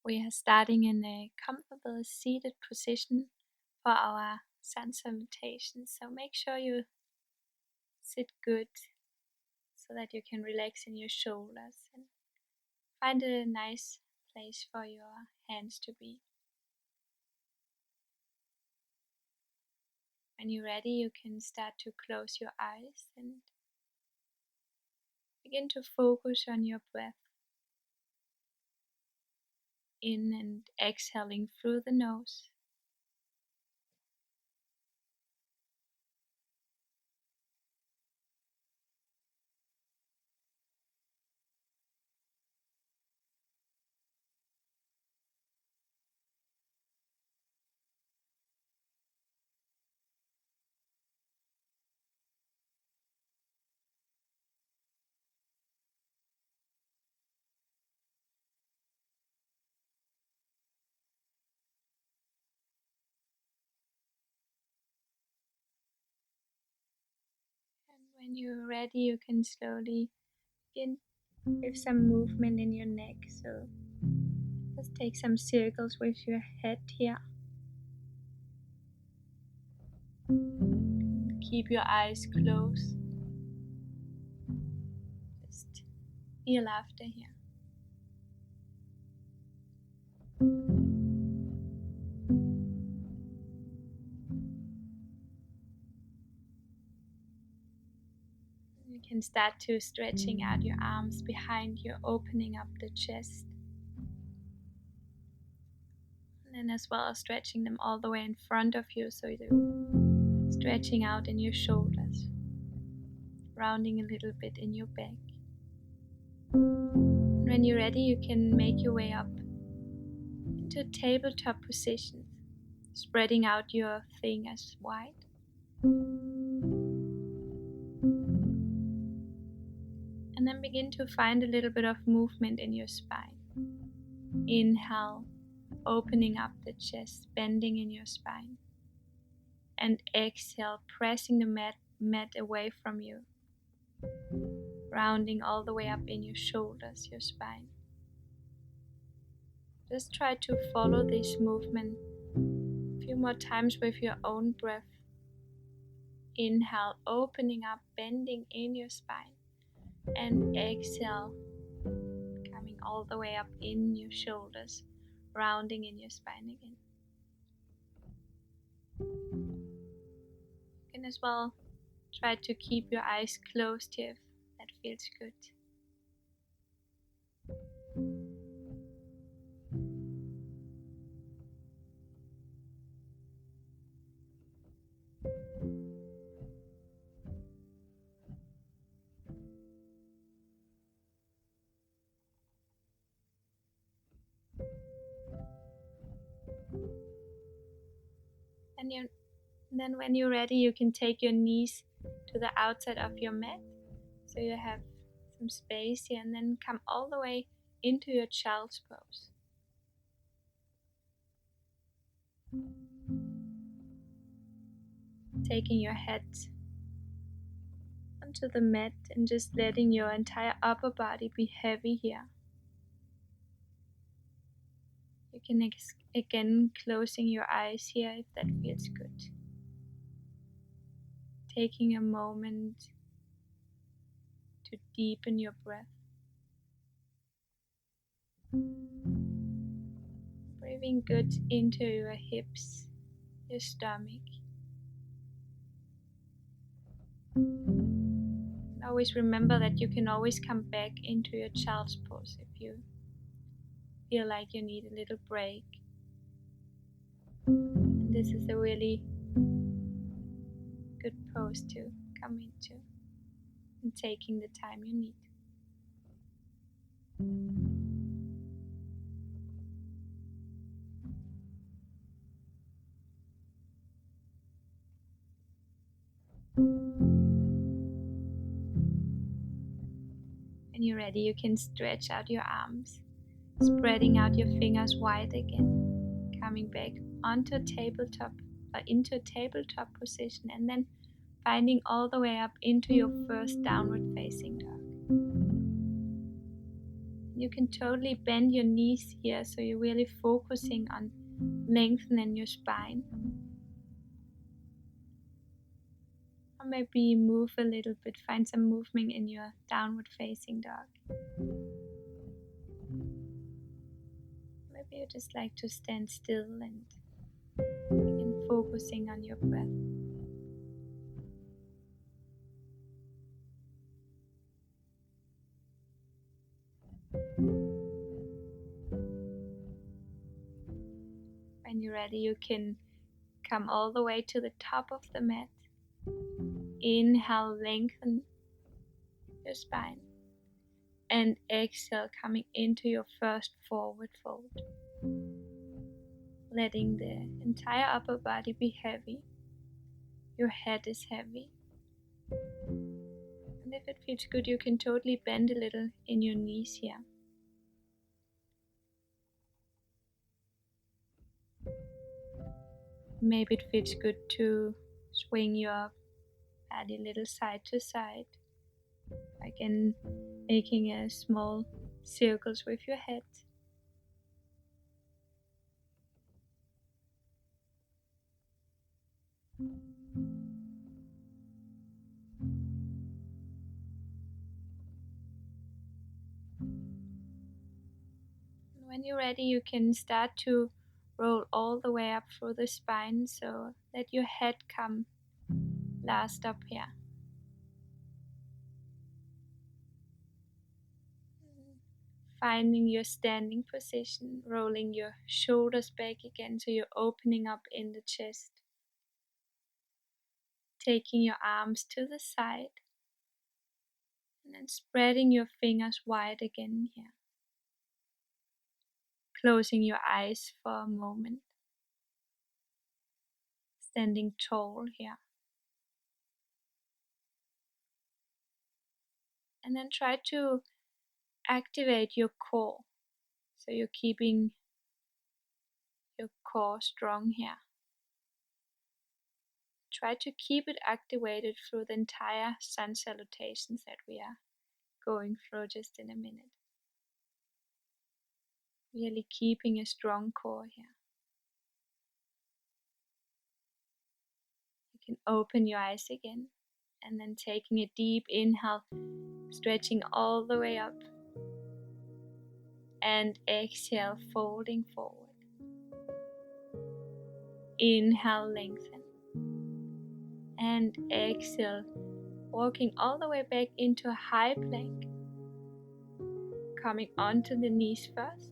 We are starting in a comfortable seated position for our sun salutation. So make sure you sit good so that you can relax in your shoulders and find a nice place for your hands to be. When you're ready, you can start to close your eyes and begin to focus on your breath. In and exhaling through the nose. And when you're ready, you can slowly begin with some movement in your neck. So just take some circles with your head here. Keep your eyes closed. Just feel after here. You can start to stretching out your arms behind you, opening up the chest. And then as well as stretching them all the way in front of you, so you're stretching out in your shoulders, rounding a little bit in your back. And when you're ready, you can make your way up into tabletop position, spreading out your fingers wide. And then begin to find a little bit of movement in your spine. Inhale, opening up the chest, bending in your spine. And exhale, pressing the mat away from you, rounding all the way up in your shoulders, your spine. Just try to follow this movement a few more times with your own breath. Inhale, opening up, bending in your spine. And exhale, coming all the way up in your shoulders, rounding in your spine again. You can as well try to keep your eyes closed here if that feels good. And then when you're ready, you can take your knees to the outside of your mat, so you have some space here, and then come all the way into your child's pose. Taking your head onto the mat and just letting your entire upper body be heavy here. You can again closing your eyes here if that feels good. Taking a moment to deepen your breath. Breathing good into your hips, your stomach. And always remember that you can always come back into your child's pose if you feel like you need a little break. And this is a really good pose to come into and taking the time you need. When you're ready, you can stretch out your arms, spreading out your fingers wide again, coming back onto a tabletop or into a tabletop position, and then finding all the way up into your first downward facing dog. You can totally bend your knees here, so you're really focusing on lengthening your spine. Or maybe move a little bit, find some movement in your downward facing dog. Maybe you just like to stand still and begin focusing on your breath. When you're ready, you can come all the way to the top of the mat. Inhale, lengthen your spine. And exhale, coming into your first forward fold. Letting the entire upper body be heavy. Your head is heavy. And if it feels good, you can totally bend a little in your knees here. Maybe it feels good to swing your body a little side to side. Again, making a small circles with your head. When you're ready, you can start to roll all the way up through the spine, so let your head come last up here. Finding your standing position, rolling your shoulders back again, so you're opening up in the chest. Taking your arms to the side, and then spreading your fingers wide again here. Closing your eyes for a moment. Standing tall here. And then try to activate your core. So you're keeping your core strong here. Try to keep it activated through the entire sun salutations that we are going through just in a minute. Really keeping a strong core here. You can open your eyes again and then taking a deep inhale, stretching all the way up, and exhale, folding forward. Inhale, lengthen, and exhale, walking all the way back into a high plank, coming onto the knees first,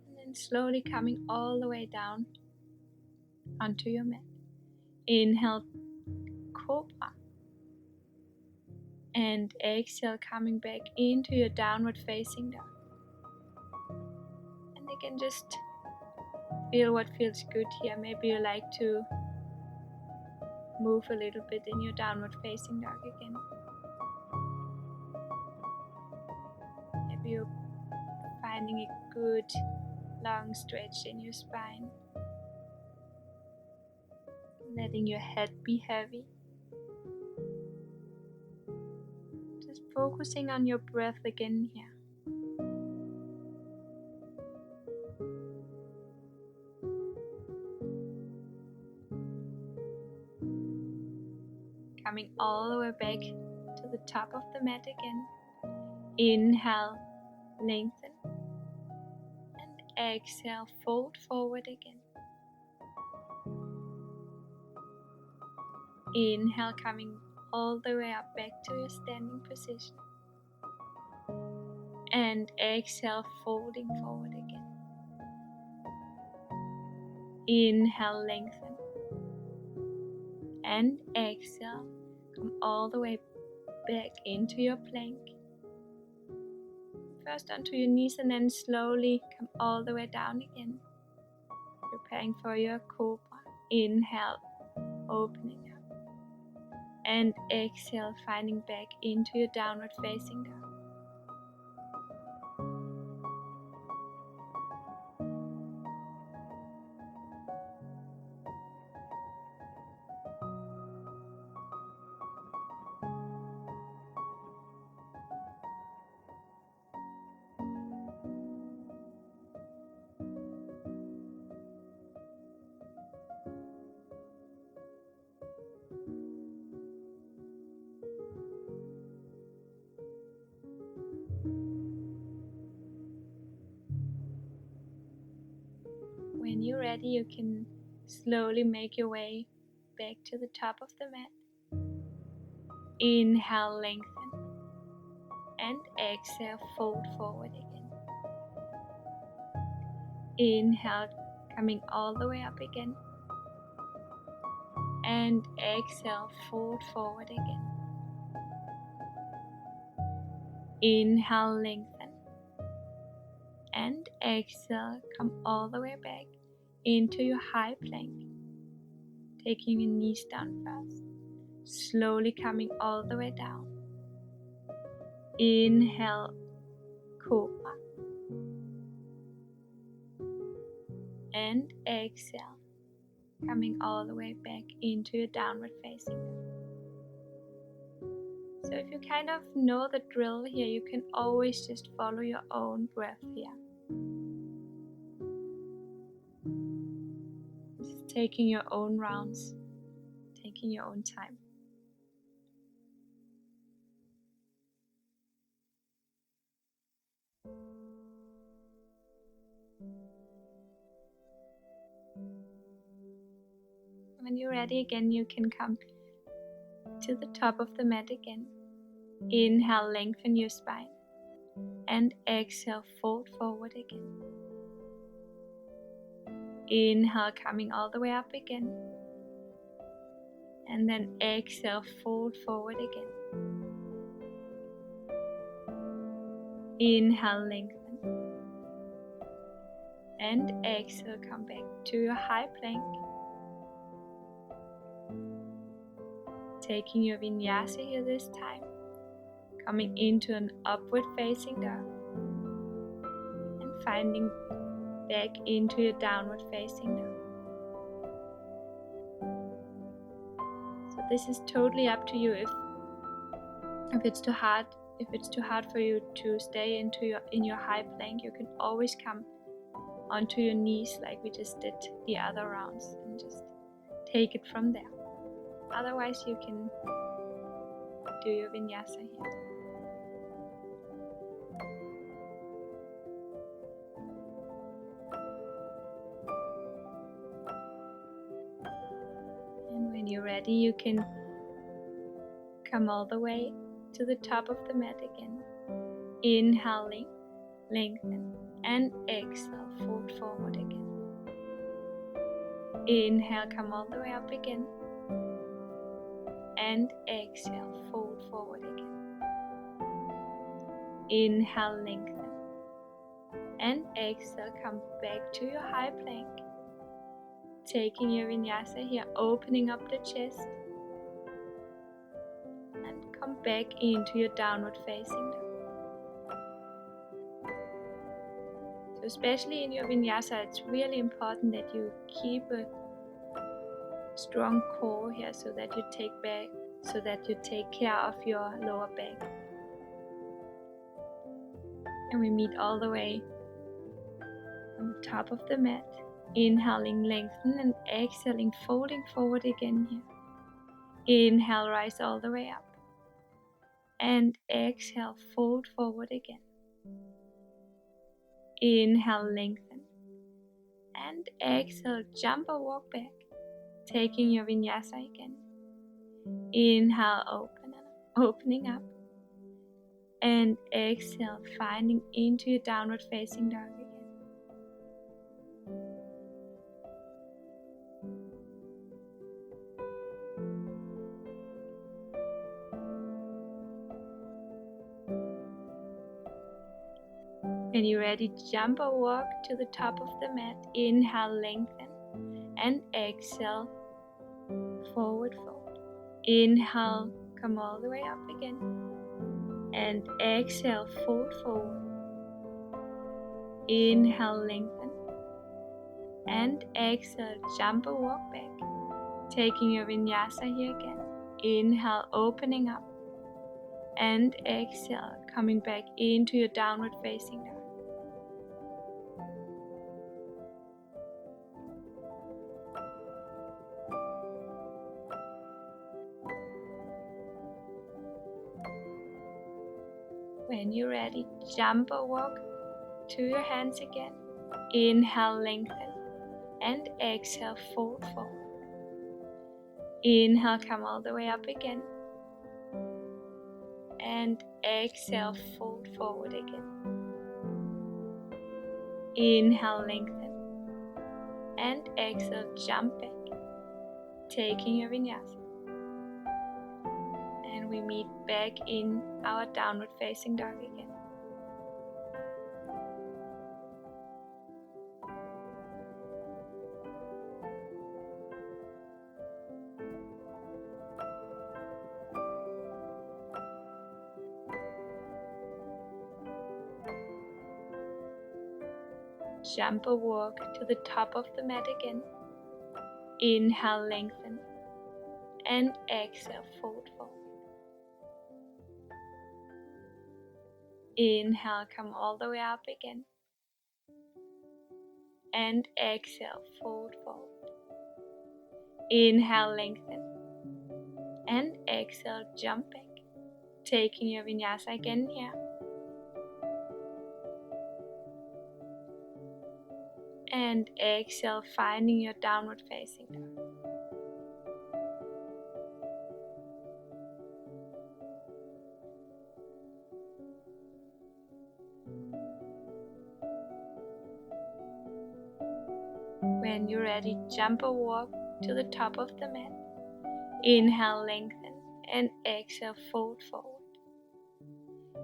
and then slowly coming all the way down onto your mat. Inhale, cobra, and exhale, coming back into your downward facing dog. And again, just feel what feels good here. Maybe you like to move a little bit in your downward facing dog again. Maybe you're finding a good long stretch in your spine. Letting your head be heavy. Just focusing on your breath again here. Coming all the way back to the top of the mat again. Inhale, lengthen. And exhale, fold forward again. Inhale, coming all the way up back to your standing position. And exhale, folding forward again. Inhale, lengthen. And exhale, come all the way back into your plank. First onto your knees and then slowly come all the way down again. Preparing for your cobra. Inhale, opening up. And exhale, finding back into your downward facing dog. ready, you can slowly make your way back to the top of the mat. Inhale, lengthen, and exhale, fold forward again. Inhale, coming all the way up again, and exhale, fold forward again. Inhale, lengthen, and exhale, come all the way back into your high plank, taking your knees down first, slowly coming all the way down. Inhale, cobra, and exhale, coming all the way back into your downward facing dog. So if you kind of know the drill here, you can always just follow your own breath here. Just taking your own rounds, taking your own time. When you're ready again, you can come to the top of the mat again. Inhale, lengthen your spine, and exhale, fold forward again. Inhale, coming all the way up again, and then exhale, fold forward again. Inhale, lengthen, and exhale, come back to your high plank, taking your vinyasa here this time, coming into an upward facing dog, and finding back into your downward facing dog. So this is totally up to you. If it's too hard for you to stay in your high plank, you can always come onto your knees like we just did the other rounds and just take it from there. Otherwise, you can do your vinyasa here. And when you're ready, you can come all the way to the top of the mat again. Inhaling, lengthen, and exhale, fold forward again. Inhale, come all the way up again, and exhale, fold forward again. Inhale, lengthen, and exhale, come back to your high plank, taking your vinyasa here, opening up the chest, and come back into your downward facing dog. So especially in your vinyasa, it's really important that you keep a strong core here so that you take care of your lower back. And we meet all the way on the top of the mat. Inhaling, lengthen, and exhaling, folding forward again here. Inhale, rise all the way up, and exhale, fold forward again. Inhale, lengthen, and exhale, jump or walk back, taking your vinyasa again. Inhale, opening up, and exhale, finding into your downward facing dog again. When you're ready, jump or walk to the top of the mat. Inhale, lengthen, and exhale, forward fold. Inhale, come all the way up again, and exhale, fold forward. Inhale, lengthen, and exhale, jump or walk back, taking your vinyasa here again. Inhale, opening up, and exhale, coming back into your downward facing dog. When you're ready, jump or walk to your hands again. Inhale, lengthen, and exhale, fold forward. Inhale, come all the way up again, and exhale, fold forward again. Inhale, lengthen, and exhale, jump back, taking your vinyasa. And we meet back in our downward facing dog again. Jump or walk to the top of the mat again. Inhale, lengthen, and exhale, fold forward. Inhale, come all the way up again, and exhale, fold forward. Inhale, lengthen, and exhale, jump back, taking your vinyasa again here. And exhale, finding your downward facing dog. When you're ready, jump or walk to the top of the mat. Inhale, lengthen, and exhale, fold forward.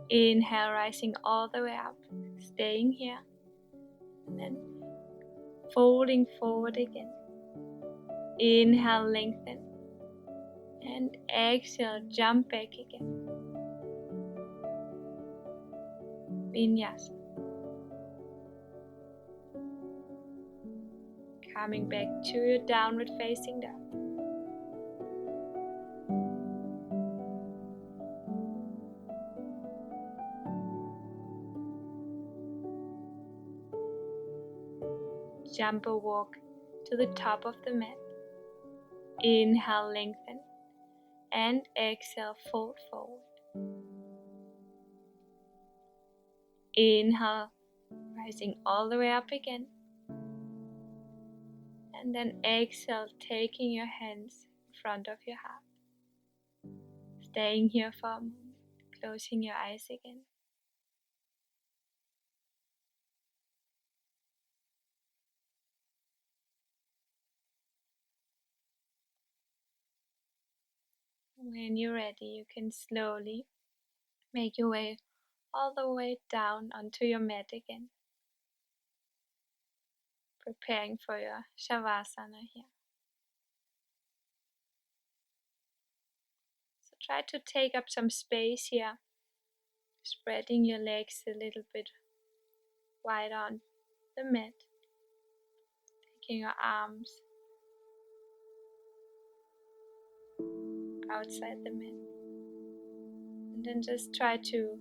Inhale, rising all the way up, staying here, and then folding forward again. Inhale, lengthen, and exhale, jump back again. Vinyasa. Coming back to your downward facing dog. Jump or walk to the top of the mat. Inhale, lengthen, and exhale, fold forward. Inhale, rising all the way up again. And then exhale, taking your hands in front of your heart. Staying here for a moment, closing your eyes again. When you're ready, you can slowly make your way all the way down onto your mat again, preparing for your Shavasana here. So try to take up some space here, spreading your legs a little bit wide on the mat, taking your arms outside the mat, and then just try to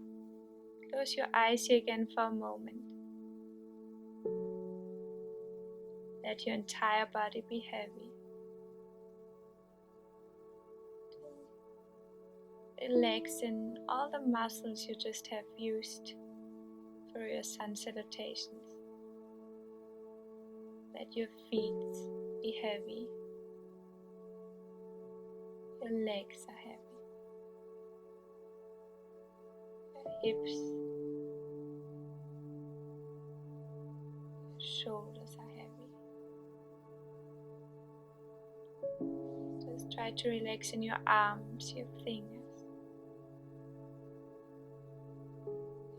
close your eyes here again for a moment. Let your entire body be heavy. Relax in all the muscles you just have used for your sun salutations. Let your feet be heavy. Your legs are heavy. Your hips, your shoulders are heavy. Just try to relax in your arms, your fingers.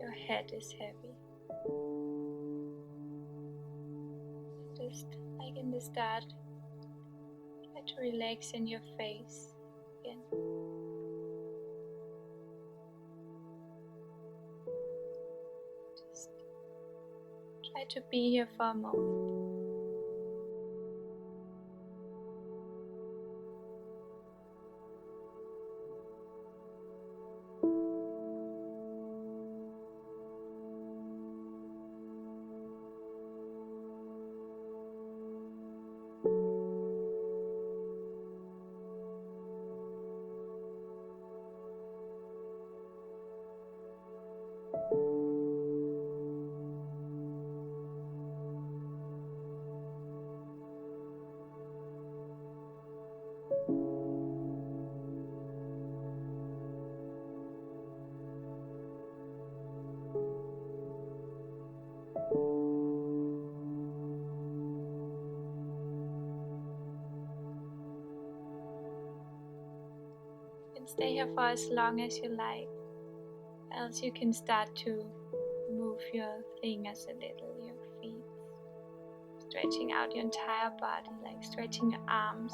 Your head is heavy. Just like in the start, try to relax in your face again. Just try to be here for a moment. Stay here for as long as you like, else you can start to move your fingers a little, your feet, stretching out your entire body, like stretching your arms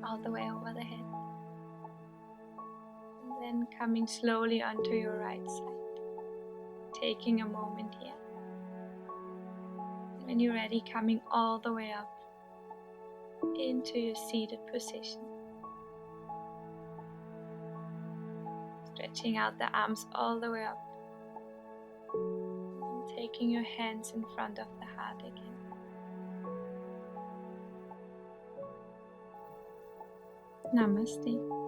all the way over the head. And then coming slowly onto your right side, taking a moment here. And when you're ready, coming all the way up into your seated position. Stretching out the arms all the way up. And taking your hands in front of the heart again. Namaste.